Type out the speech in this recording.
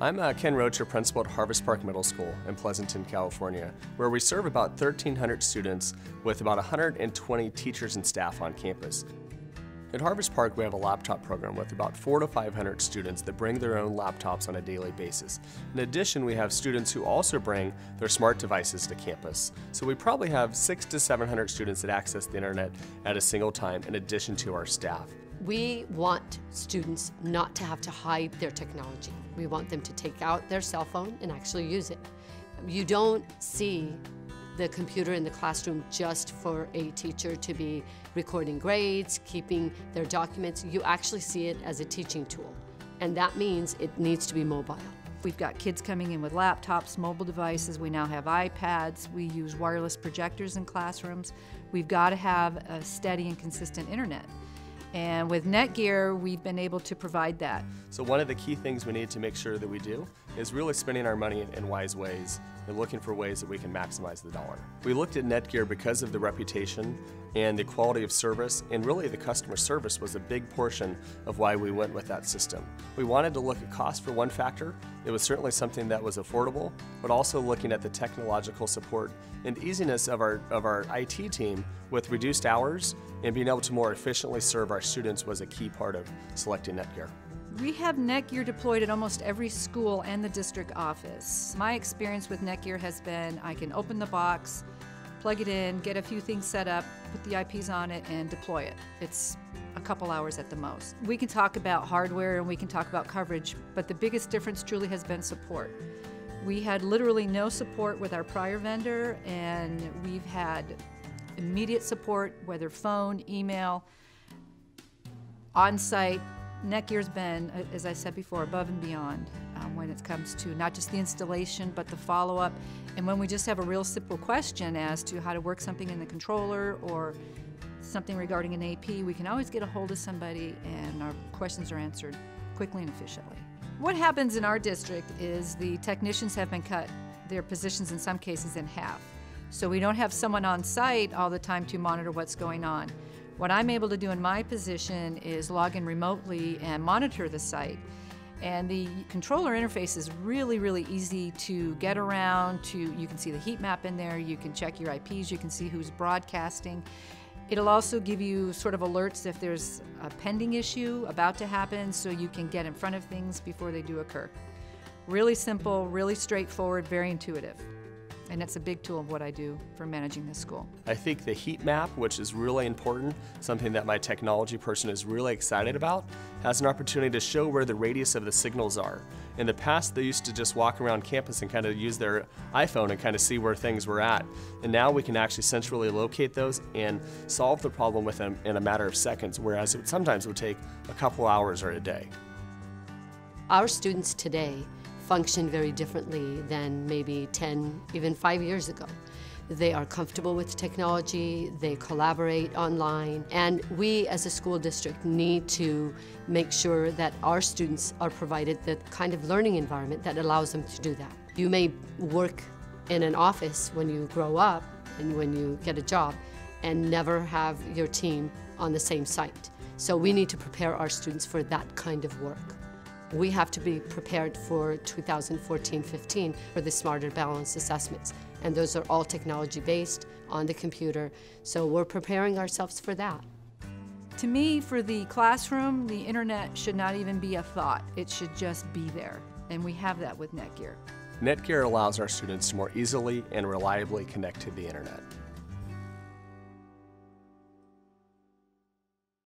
I'm Ken Rocher, principal at Harvest Park Middle School in Pleasanton, California, where we serve about 1,300 students with about 120 teachers and staff on campus. At Harvest Park, we have a laptop program with about 400 to 500 students that bring their own laptops on a daily basis. In addition, we have students who also bring their smart devices to campus. So we probably have 600 to 700 students that access the internet at a single time in addition to our staff. We want students not to have to hide their technology. We want them to take out their cell phone and actually use it. You don't see the computer in the classroom just for a teacher to be recording grades, keeping their documents. You actually see it as a teaching tool, and that means it needs to be mobile. We've got kids coming in with laptops, mobile devices. We now have iPads. We use wireless projectors in classrooms. We've got to have a steady and consistent internet. And with NETGEAR, we've been able to provide that. So one of the key things we need to make sure that we do is really spending our money in wise ways and looking for ways that we can maximize the dollar. We looked at NETGEAR because of the reputation and the quality of service, and really the customer service was a big portion of why we went with that system. We wanted to look at cost for one factor. It was certainly something that was affordable, but also looking at the technological support and easiness of our IT team with reduced hours and being able to more efficiently serve our students was a key part of selecting NETGEAR. We have NETGEAR deployed at almost every school and the district office. My experience with NETGEAR has been I can open the box, plug it in, get a few things set up, put the IPs on it, and deploy it. It's a couple hours at the most. We can talk about hardware and we can talk about coverage, but the biggest difference truly has been support. We had literally no support with our prior vendor, and we've had immediate support, whether phone, email, on-site. NETGEAR's been, as I said before, above and beyond when it comes to not just the installation, but the follow-up. And when we just have a real simple question as to how to work something in the controller or something regarding an AP, we can always get a hold of somebody and our questions are answered quickly and efficiently. What happens in our district is the technicians have been cut, their positions in some cases, in half. So we don't have someone on site all the time to monitor what's going on. What I'm able to do in my position is log in remotely and monitor the site. And the controller interface is really, really easy to get around. You can see the heat map in there, you can check your IPs, you can see who's broadcasting. It'll also give you sort of alerts if there's a pending issue about to happen, so you can get in front of things before they do occur. Really simple, really straightforward, very intuitive. And it's a big tool of what I do for managing this school. I think the heat map, which is really important, something that my technology person is really excited about, has an opportunity to show where the radius of the signals are. In the past, they used to just walk around campus and kind of use their iPhone and kind of see where things were at. And now we can actually centrally locate those and solve the problem with them in a matter of seconds, whereas it sometimes would take a couple hours or a day. Our students today function very differently than maybe 10, even 5 years ago. They are comfortable with technology, they collaborate online, and we as a school district need to make sure that our students are provided the kind of learning environment that allows them to do that. You may work in an office when you grow up and when you get a job and never have your team on the same site. So we need to prepare our students for that kind of work. We have to be prepared for 2014-15 for the Smarter Balanced Assessments. And those are all technology-based, on the computer, so we're preparing ourselves for that. To me, for the classroom, the internet should not even be a thought. It should just be there, and we have that with NETGEAR. NETGEAR allows our students to more easily and reliably connect to the internet.